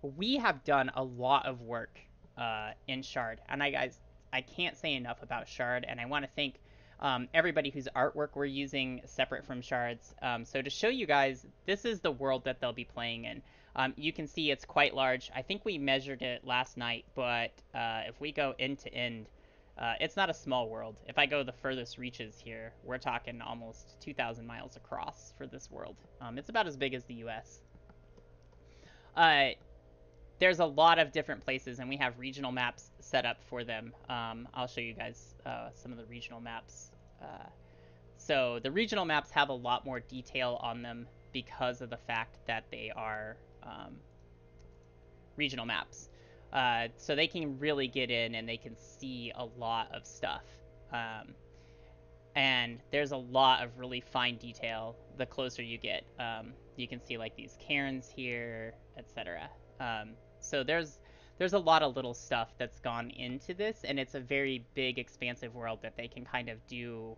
we have done a lot of work in Shard, and I can't say enough about Shard, and I want to thank everybody whose artwork we're using separate from Shards. So to show you guys, this is the world that they'll be playing in. You can see it's quite large. I think we measured it last night, but if we go end to end, it's not a small world. If I go the furthest reaches here, we're talking almost 2,000 miles across for this world. It's about as big as the U.S. Uh, there's a lot of different places, and we have regional maps set up for them. I'll show you guys some of the regional maps. So the regional maps have a lot more detail on them because of the fact that they are regional maps. So they can really get in and they can see a lot of stuff. And there's a lot of really fine detail the closer you get. You can see like these cairns here, etc. So there's a lot of little stuff that's gone into this, and it's a very big, expansive world that they can kind of do.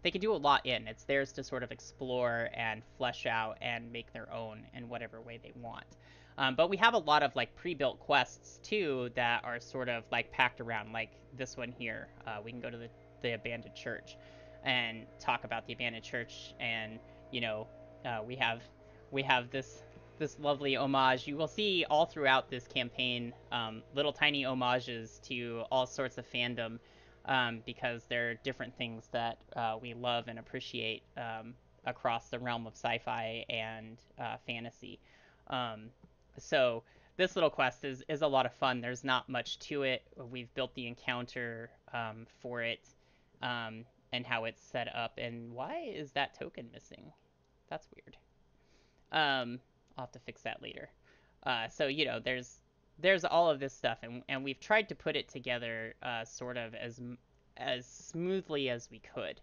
They can do a lot in. It's theirs to sort of explore and flesh out and make their own in whatever way they want. But we have a lot of like pre-built quests too that are sort of like packed around, like this one here. We can go to the abandoned church and talk about the abandoned church, and you know, we have this lovely homage. You will see all throughout this campaign little tiny homages to all sorts of fandom, because they're different things that we love and appreciate across the realm of sci-fi and fantasy. So this little quest is a lot of fun. There's not much to it. We've built the encounter for it, and how it's set up. And why is that token missing? That's weird. I'll have to fix that later. So you know, there's all of this stuff, and we've tried to put it together sort of as smoothly as we could.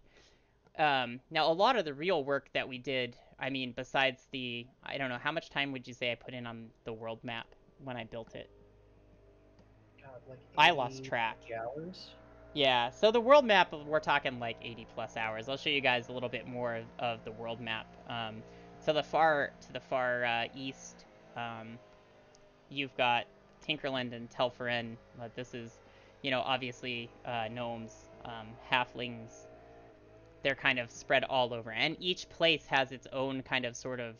Now, a lot of the real work that we did, I mean, besides I don't know, how much time would you say I put in on the world map when I built it? God, like I lost track. 80 hours. Yeah, so the world map, we're talking like 80 plus hours. I'll show you guys a little bit more of the world map. To the far east, you've got Tinkerland and Telfarin. This is, you know, obviously gnomes, halflings. They're kind of spread all over, and each place has its own kind of sort of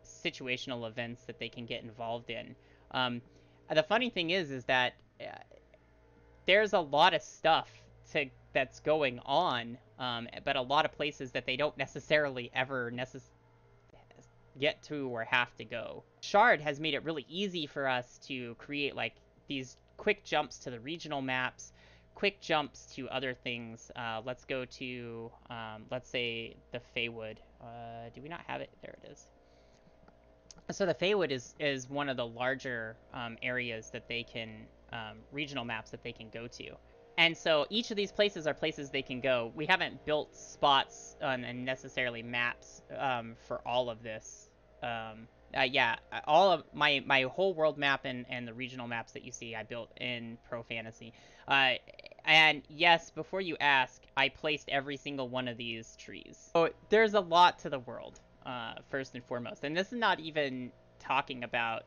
situational events that they can get involved in. The funny thing is that there's a lot of stuff that's going on, but a lot of places that they don't necessarily ever get to or have to go. Shard has made it really easy for us to create like these quick jumps to the regional maps, quick jumps to other things. Let's go to, let's say, the Feywood. Do we not have it? There it is. So the Feywood is one of the larger areas that they can, regional maps that they can go to. And so each of these places are places they can go. We haven't built spots and necessarily maps for all of this. Yeah, all of my whole world map and the regional maps that you see, I built in Pro Fantasy. And yes, before you ask, I placed every single one of these trees. So there's a lot to the world, first and foremost. And this is not even talking about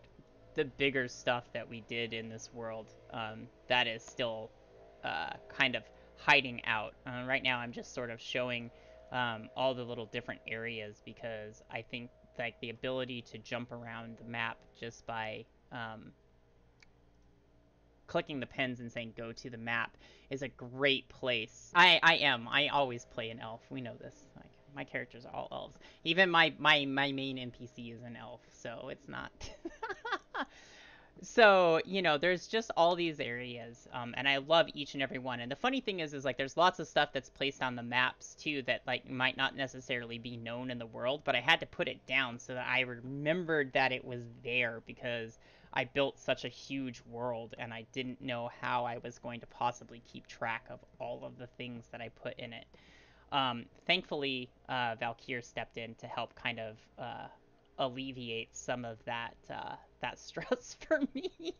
the bigger stuff that we did in this world that is still kind of hiding out. Right now I'm just sort of showing all the little different areas, because I think like the ability to jump around the map just by clicking the pins and saying go to the map is a great place. I always play an elf. We know this. Like, my characters are all elves. Even my main NPC is an elf, so it's not. So, you know, there's just all these areas, and I love each and every one. And the funny thing is like there's lots of stuff that's placed on the maps too that like might not necessarily be known in the world, but I had to put it down so that I remembered that it was there, because I built such a huge world and I didn't know how I was going to possibly keep track of all of the things that I put in it. Thankfully, Valkyr stepped in to help kind of alleviate some of that stress for me.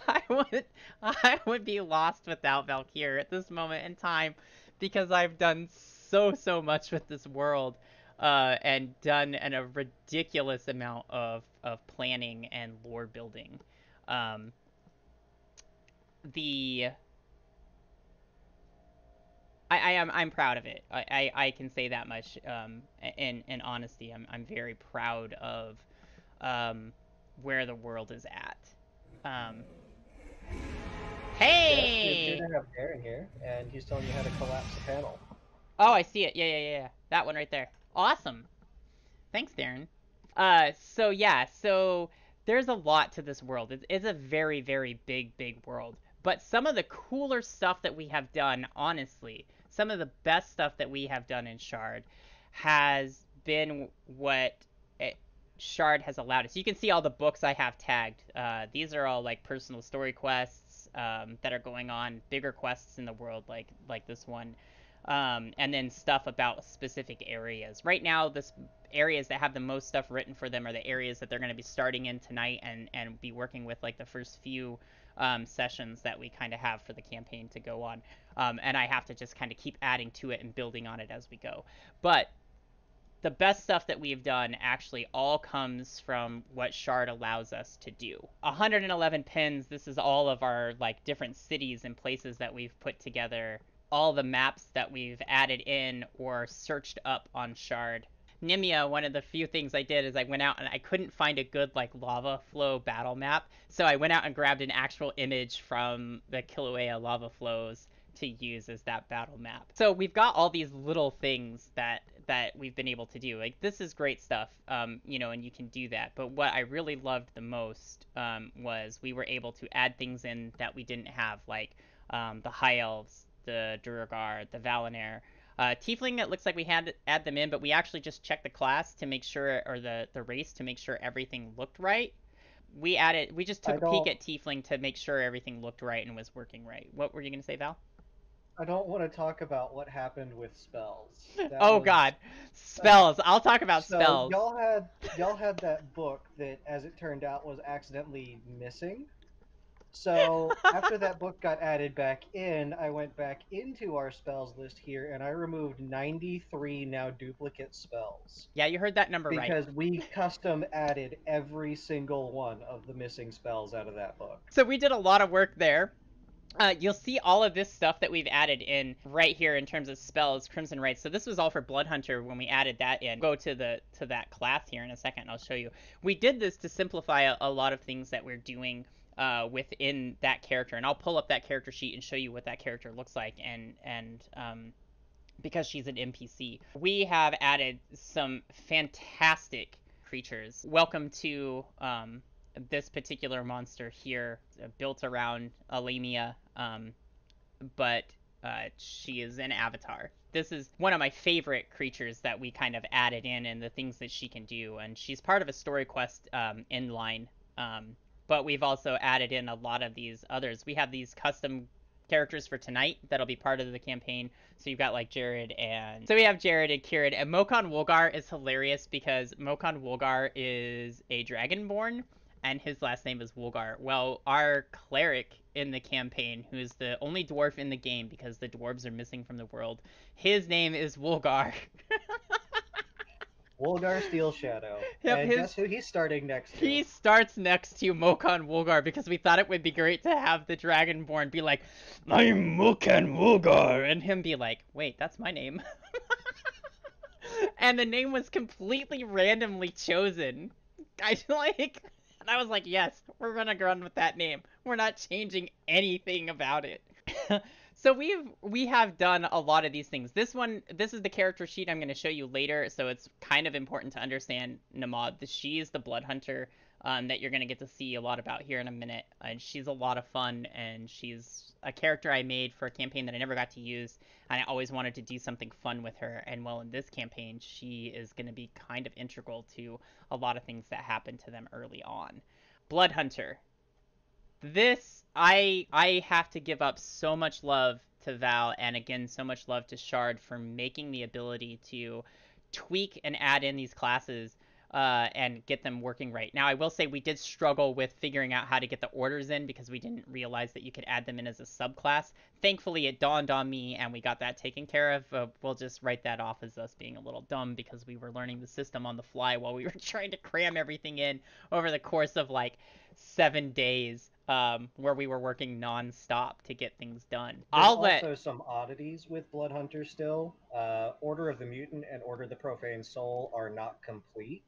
I would be lost without Valkyr at this moment in time, because I've done so much with this world, and done a ridiculous amount of of planning and lore building. Um, the I'm proud of it. I can say that much. In honesty, I'm very proud of um, where the world is at. Um, Yes, it's good hey! to have Darren here, and he's telling you how to collapse the panel. Oh, I see it. Yeah. That one right there. Awesome. Thanks, Darren. So yeah, so there's a lot to this world. It's a very, very big world. But some of the cooler stuff that we have done, honestly, some of the best stuff that we have done in Shard has been what it, Shard has allowed us. You can see all the books I have tagged. These are all like personal story quests that are going on, bigger quests in the world, like this one. And then stuff about specific areas. Right now, this areas that have the most stuff written for them are the areas that they're going to be starting in tonight and be working with like the first few sessions that we kind of have for the campaign to go on. And I have to just kind of keep adding to it and building on it as we go. But the best stuff that we've done actually all comes from what Shard allows us to do. 111 pins, this is all of our like different cities and places that we've put together, all the maps that we've added in or searched up on Shard. Nimia, one of the few things I did is I went out and I couldn't find a good like lava flow battle map, so I went out and grabbed an actual image from the Kilauea lava flows to use as that battle map. So we've got all these little things that we've been able to do. Like this is great stuff, you know, and you can do that. But what I really loved the most was we were able to add things in that we didn't have, like the High Elves, the Duergar, the Valinor. Tiefling, it looks like we had to add them in, but we actually just checked the class to make sure, or the race to make sure everything looked right. We just took a peek at Tiefling to make sure everything looked right and was working right. What were you going to say, Val? I don't want to talk about what happened with spells. Oh God, spells. I'll talk about So spells. y'all had that book that, as it turned out, was accidentally missing. So after that book got added back in, I went back into our spells list here, and I removed 93 now duplicate spells Yeah, you heard that number right. because we custom added every single one of the missing spells out of that book. So we did a lot of work there. You'll see all of this stuff that we've added in right here in terms of spells, Crimson Rites. So this was all for Bloodhunter when we added that in. Go to that class here in a second, and I'll show you. We did this to simplify a lot of things that we're doing within that character, and I'll pull up that character sheet and show you what that character looks like, and because she's an NPC. We have added some fantastic creatures. Welcome to this particular monster here, built around Alamia, but she is an avatar. This is one of my favorite creatures that we kind of added in and the things that she can do, and she's part of a story quest inline, but we've also added in a lot of these others. We have these custom characters for tonight that'll be part of the campaign. So you've got like Jared, and so we have Jared and Kieran, and Mokon Wolgar is hilarious because Mokon Wolgar is a dragonborn and his last name is Wolgar. Well, our cleric in the campaign, who is the only dwarf in the game because the dwarves are missing from the world, his name is Wolgar. Wolgar Steel Shadow. Yep, and guess who he's starting next to? He starts next to Mokon Wolgar because we thought it would be great to have the Dragonborn be like, I'm Mokon Wolgar, and him be like, wait, that's my name. And the name was completely randomly chosen. And I was like, yes, we're gonna run with that name. We're not changing anything about it. So we have done a lot of these things. This is the character sheet I'm going to show you later, so it's kind of important to understand Namad. She is the blood hunter that you're going to get to see a lot about here in a minute. And she's a lot of fun, and she's a character I made for a campaign that I never got to use, and I always wanted to do something fun with her. And well, in this campaign, she is going to be kind of integral to a lot of things that happen to them early on. Blood hunter. This, I have to give up so much love to Val, and again, so much love to Shard for making the ability to tweak and add in these classes and get them working right. Now, I will say we did struggle with figuring out how to get the orders in because we didn't realize that you could add them in as a subclass. Thankfully, it dawned on me and we got that taken care of. We'll just write that off as us being a little dumb because we were learning the system on the fly while we were trying to cram everything in over the course of like 7 days, where we were working nonstop to get things done. There's I'll let also some oddities with Bloodhunter still. Order of the Mutant and Order of the Profane Soul are not complete,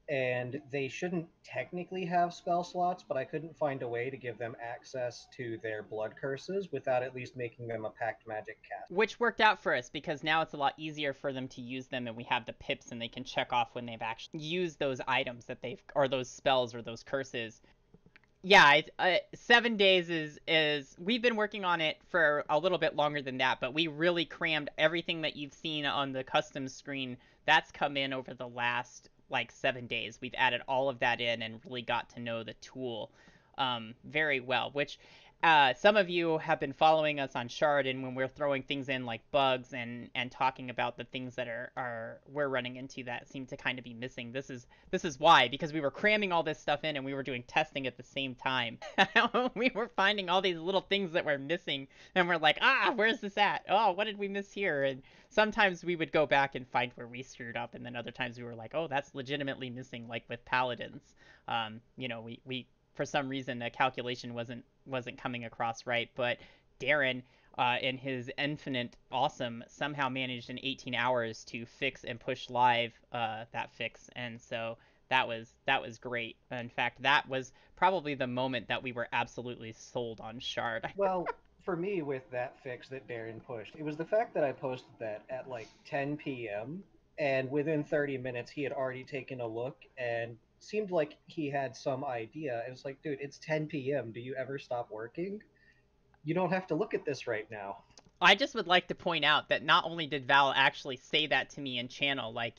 and they shouldn't technically have spell slots, but I couldn't find a way to give them access to their blood curses without at least making them a packed magic cast. which worked out for us because now it's a lot easier for them to use them and we have the pips and they can check off when they've actually used those items that they've or those spells or those curses. Yeah, 7 days is we've been working on it for a little bit longer than that, but we really crammed everything that you've seen on the custom screen. That's come in over the last like 7 days. We've added all of that in and really got to know the tool very well, which some of you have been following us on Shard, and when we're throwing things in like bugs and talking about the things that are we're running into that seem to kind of be missing. This is why, because we were cramming all this stuff in and we were doing testing at the same time. We were finding all these little things that were missing, and we're like, where's this at? Oh, what did we miss here? And sometimes we would go back and find where we screwed up, and then other times we were like, oh, that's legitimately missing, like with paladins. We for some reason the calculation wasn't coming across right, but Darren, in his infinite awesome, somehow managed in 18 hours to fix and push live that fix, and so that was great. In fact, that was probably the moment that we were absolutely sold on Shard. Well, for me, with that fix that Darren pushed, it was the fact that I posted that at like 10 p.m., and within 30 minutes, he had already taken a look and seemed like he had some idea. And it's like, dude, it's 10 p.m. Do you ever stop working? You don't have to look at this right now. I just would like to point out that not only did Val actually say that to me in channel, like,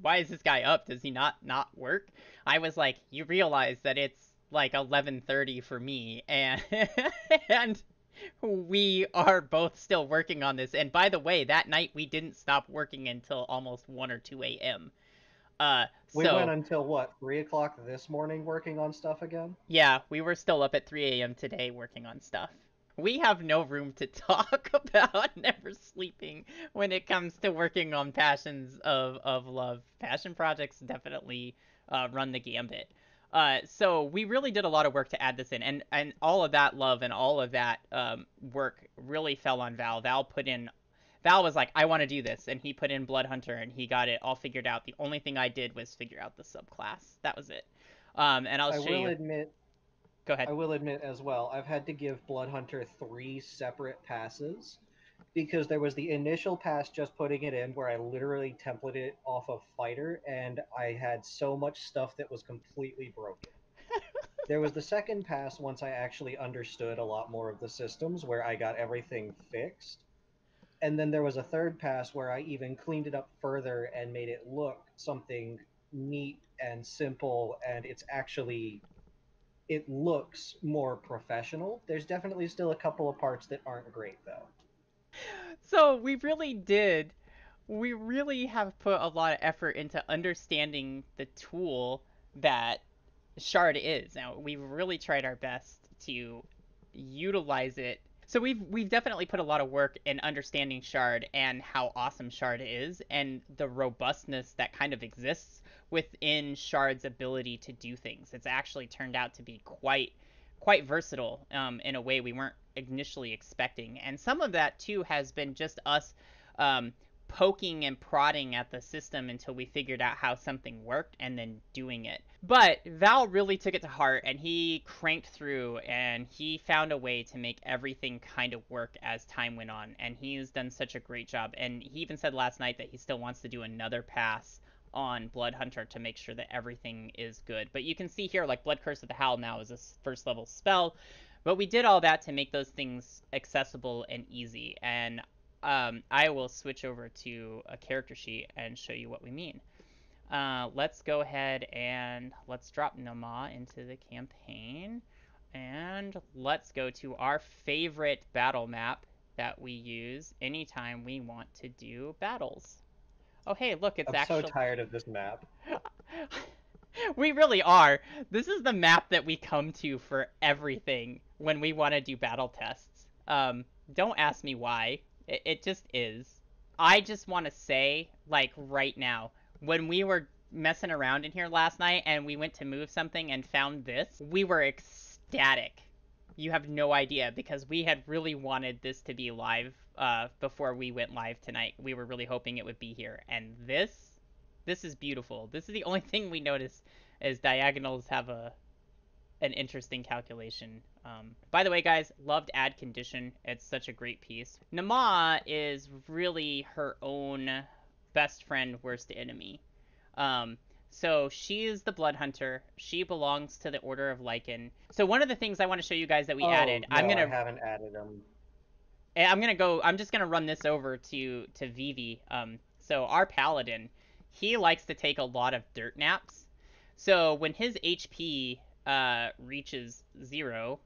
why is this guy up? Does he not work? I was like, you realize that it's like 11:30 for me, and and we are both still working on this. And by the way, that night we didn't stop working until almost 1 or 2 a.m. We went So until what, 3 o'clock this morning working on stuff again? yeah, we were still up at 3 a.m. today working on stuff. We have no room to talk about never sleeping when it comes to working on passions of love. Passion projects definitely run the gambit. So we really did a lot of work to add this in, and all of that love and all of that work really fell on Val. Val was like, I want to do this, and he put in Blood Hunter, and he got it all figured out. The only thing I did was figure out the subclass. That was it. And I'll I show will you. admit Go ahead. I will admit as well, I've had to give Blood Hunter 3 separate passes because there was the initial pass just putting it in where I literally templated it off of Fighter and I had so much stuff that was completely broken. There was the second pass once I actually understood a lot more of the systems where I got everything fixed. And then there was a third pass where I even cleaned it up further and made it look something neat and simple, and it looks more professional. There's definitely still a couple of parts that aren't great though. So we really have put a lot of effort into understanding the tool that Shard is. Now, we've really tried our best to utilize it. So we've definitely put a lot of work in understanding Shard and how awesome Shard is and the robustness that kind of exists within Shard's ability to do things. It's actually turned out to be quite versatile, in a way we weren't initially expecting. And some of that too has been just us um, poking and prodding at the system until we figured out how something worked and then doing it. But Val really took it to heart and he cranked through and he found a way to make everything kind of work as time went on. And he's done such a great job. And he even said last night that he still wants to do another pass on Blood Hunter to make sure that everything is good. But you can see here, like, Blood Curse of the Howl now is a first level spell. But we did all that to make those things accessible and easy. And I will switch over to a character sheet and show you what we mean. Let's go ahead and let's drop Nama into the campaign. And let's go to our favorite battle map that we use anytime we want to do battles. Oh, hey, look, it's I'm so actually... tired of this map. We really are. This is the map that we come to for everything when we want to do battle tests. Don't ask me why. It just is. I just want to say, like, right now, when we were messing around in here last night and we went to move something and found this, we were ecstatic. You have no idea, because we had really wanted this to be live before we went live tonight. We were really hoping it would be here. And this is beautiful. This is the only thing we notice is diagonals have an interesting calculation. By the way, guys, loved Ad Condition. It's such a great piece. Nama is really her own best friend, worst enemy. Um, so she is the Blood Hunter. She belongs to the Order of Lycan. So one of the things I want to show you guys that we Oh added, no, I haven't added them. I'm just gonna run this over to Vivi. So our paladin, he likes to take a lot of dirt naps. So when his HP reaches 0,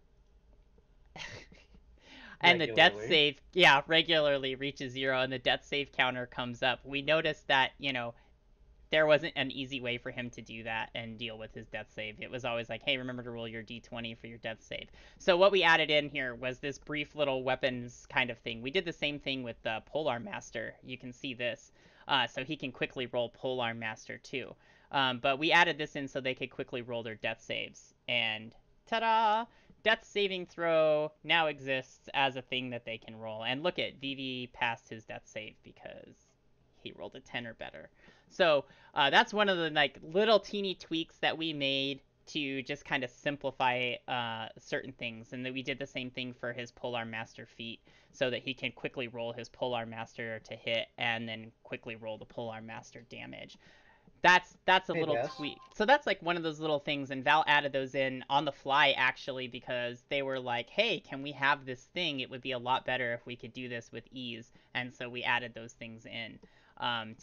and the death Regularly. save, yeah, regularly reaches 0, and the death save counter comes up, we noticed that, there wasn't an easy way for him to do that and deal with his death save. It was always like, hey, remember to roll your d20 for your death save. So what we added in here was this brief little weapons kind of thing. We did the same thing with the Polearm Master. You can see this. So he can quickly roll Polearm Master too. But we added this in so they could quickly roll their death saves. And ta-da! Death saving throw now exists as a thing that they can roll. And look at Vivi passed his death save because he rolled a 10 or better. So that's one of the little teeny tweaks that we made to just kind of simplify certain things. And then we did the same thing for his Polearm Master feat so that he can quickly roll his Polearm Master to hit and then quickly roll the Polearm Master damage. That's a Hey, little Des. tweak. So that's like one of those little things, and Val added those in on the fly actually because they were like, hey, can we have this thing? It would be a lot better if we could do this with ease. And so we added those things in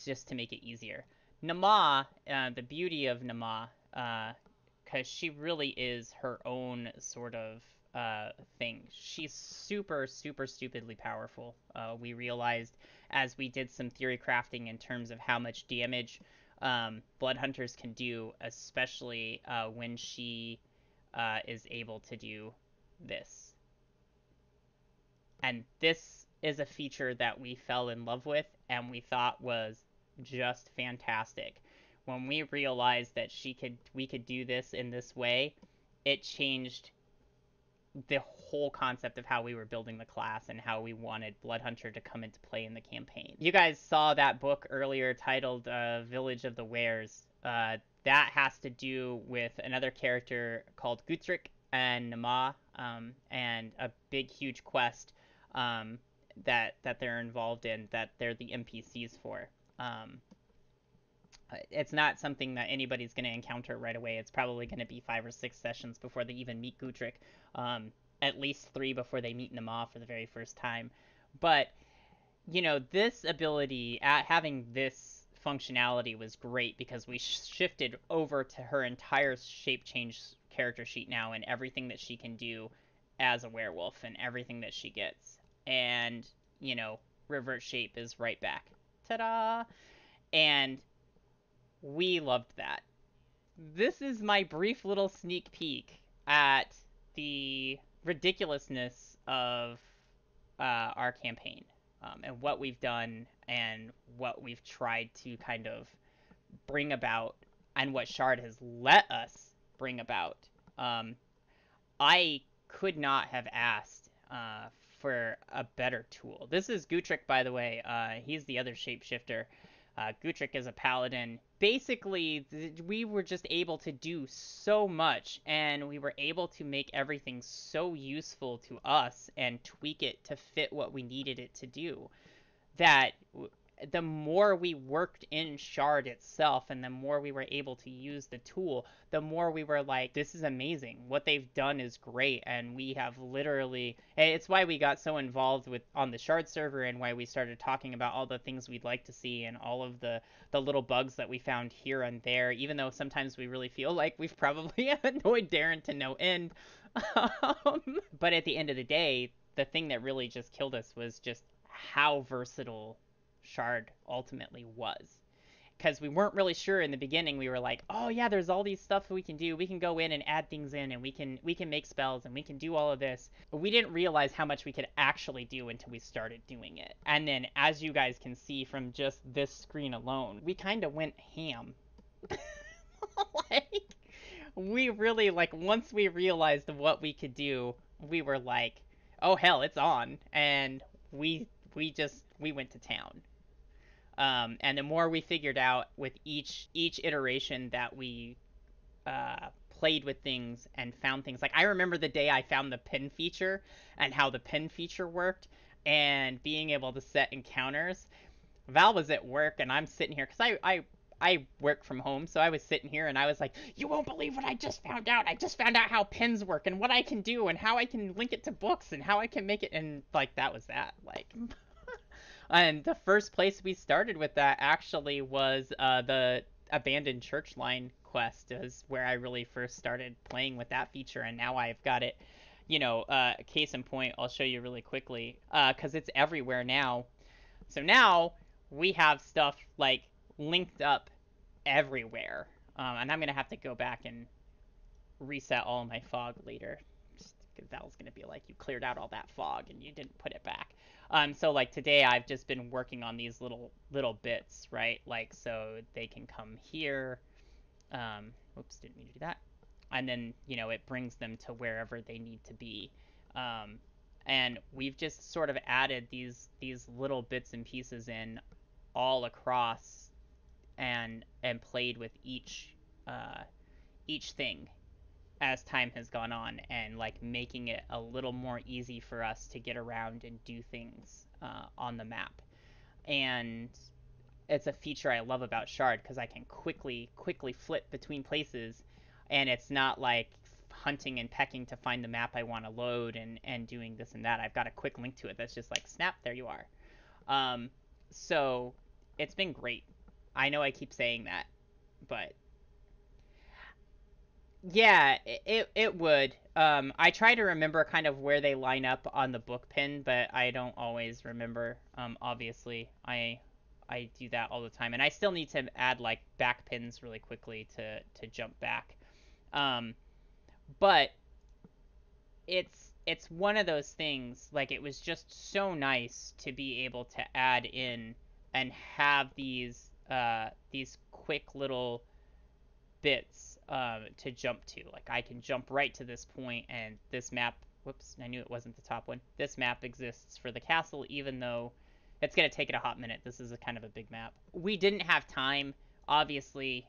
just to make it easier. Nama, the beauty of Nama, because she really is her own sort of thing. She's super, super stupidly powerful. We realized as we did some theory crafting in terms of how much damage Blood Hunters can do, especially when she is able to do this. And this is a feature that we fell in love with and we thought was just fantastic. When we realized that we could do this in this way, it changed the whole concept of how we were building the class and how we wanted Blood Hunter to come into play in the campaign. You guys saw that book earlier titled Village of the Wares. That has to do with another character called Guthric and Nama, and a big, huge quest that they're involved in, that they're the NPCs for. It's not something that anybody's going to encounter right away. It's probably going to be 5 or 6 sessions before they even meet Guthric. At least 3 before they meet Nama for the very first time. But, this ability, having this functionality was great because we shifted over to her entire shape change character sheet now and everything that she can do as a werewolf and everything that she gets. And, revert shape is right back. Ta-da! And we loved that. This is my brief little sneak peek at the ridiculousness of our campaign and what we've done and what we've tried to kind of bring about and what Shard has let us bring about. I could not have asked for a better tool. This is Guthric, by the way. He's the other shapeshifter. Guthric is a paladin. Basically, we were just able to do so much, and we were able to make everything so useful to us and tweak it to fit what we needed it to do, that the more we worked in Shard itself and the more we were able to use the tool, the more we were like, this is amazing. What they've done is great, and we have literally... It's why we got so involved on the Shard server and why we started talking about all the things we'd like to see and all of the little bugs that we found here and there, even though sometimes we really feel like we've probably annoyed Darren to no end. But at the end of the day, the thing that really just killed us was just how versatile Shard ultimately was. because we weren't really sure in the beginning. We were like, oh yeah, there's all these stuff we can do. We can go in and add things in, and we can make spells, and we can do all of this. But we didn't realize how much we could actually do until we started doing it. And then, as you guys can see from just this screen alone, we kind of went ham. Like, we really, like, once we realized what we could do, we were like, oh hell, it's on. And we went to town. And the more we figured out with each iteration that we played with things and found things, like I remember the day I found the pin feature and how the pin feature worked, and being able to set encounters. Val was at work and I'm sitting here because I work from home, so I was sitting here and I was like, you won't believe what I just found out. I just found out how pins work and what I can do and how I can link it to books and how I can make it. And like, that was that. Like, and the first place we started with that actually was the abandoned church line quest, is where I really first started playing with that feature. And now I've got it, case in point, I'll show you really quickly, because it's everywhere now. So now we have stuff like linked up everywhere. And I'm going to have to go back and reset all my fog later. Because Val's going to be like, you cleared out all that fog and you didn't put it back. So like today I've just been working on these little bits, right? Like, so they can come here. Oops, didn't mean to do that. And then, it brings them to wherever they need to be. And we've just sort of added these little bits and pieces in all across, and played with each thing as time has gone on, and like making it a little more easy for us to get around and do things on the map. And it's a feature I love about Shard, because I can quickly flip between places, and it's not like hunting and pecking to find the map I want to load and doing this and that. I've got a quick link to it that's just like, snap, there you are. So it's been great. I know I keep saying that, but yeah, it would. I try to remember kind of where they line up on the book pin, but I don't always remember. Obviously, I do that all the time, and I still need to add like back pins really quickly to jump back. But it's one of those things, like, it was just so nice to be able to add in and have these quick little bits to jump to. Like, I can jump right to this point, and this map, whoops, I knew it wasn't the top one. This map exists for the castle, even though it's going to take it a hot minute. This is a kind of a big map. We didn't have time, obviously,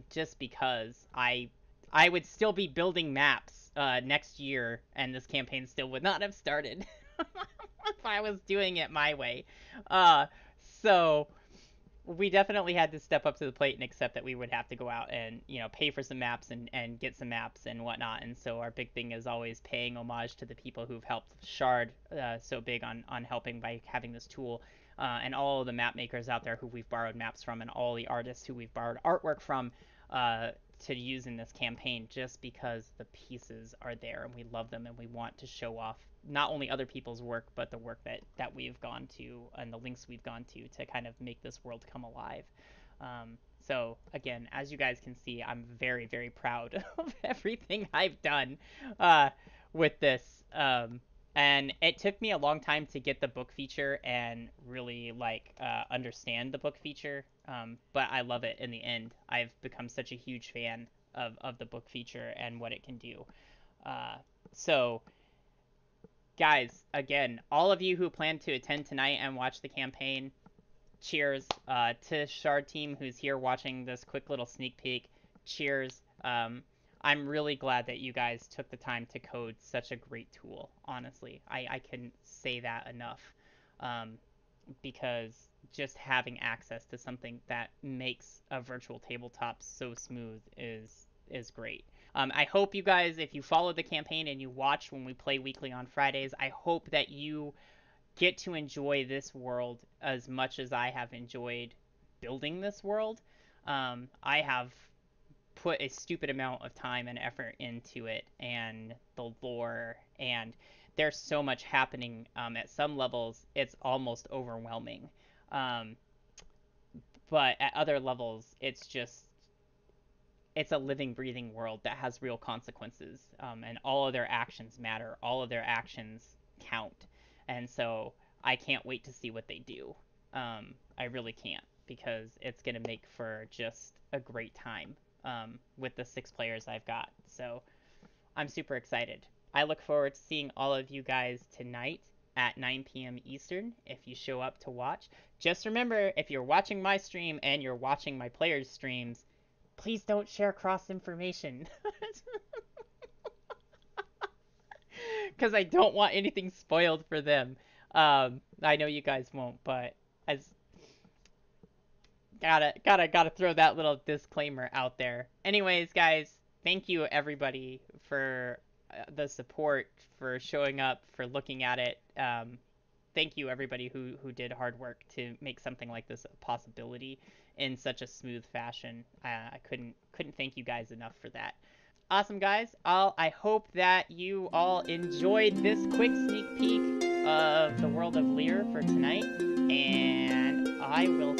just because I would still be building maps next year, and this campaign still would not have started if I was doing it my way. So we definitely had to step up to the plate and accept that we would have to go out and, pay for some maps and get some maps and whatnot. And so our big thing is always paying homage to the people who've helped Shard so big on helping by having this tool, and all of the map makers out there who we've borrowed maps from, and all the artists who we've borrowed artwork from to use in this campaign, just because the pieces are there and we love them, and we want to show off not only other people's work, but the work that we've gone to and the links we've gone to kind of make this world come alive. So again, as you guys can see, I'm very, very proud of everything I've done with this. And it took me a long time to get the book feature and really understand the book feature. But I love it in the end. I've become such a huge fan of the book feature and what it can do. So guys, again, all of you who plan to attend tonight and watch the campaign, cheers. To Shard Team, who's here watching this quick little sneak peek, cheers. I'm really glad that you guys took the time to code such a great tool, honestly. I couldn't say that enough, because just having access to something that makes a virtual tabletop so smooth is great. I hope you guys, if you followed the campaign and you watch when we play weekly on Fridays, I hope that you get to enjoy this world as much as I have enjoyed building this world. I have put a stupid amount of time and effort into it, and the lore, and there's so much happening. At some levels, it's almost overwhelming. but at other levels, it's a living, breathing world that has real consequences, and all of their actions matter. All of their actions count, and so I can't wait to see what they do. I really can't, because it's gonna make for just a great time with the 6 players I've got. So I'm super excited. I look forward to seeing all of you guys tonight at 9 p.m. Eastern if you show up to watch. Just remember, if you're watching my stream and you're watching my players' streams, please don't share cross information. Because I don't want anything spoiled for them. I know you guys won't, but as gotta throw that little disclaimer out there. Anyways, guys, thank you everybody for the support, for showing up, for looking at it. Thank you everybody who did hard work to make something like this a possibility in such a smooth fashion. I couldn't thank you guys enough for that. Awesome, guys. I hope that you all enjoyed this quick sneak peek of the world of Lier for tonight, and I will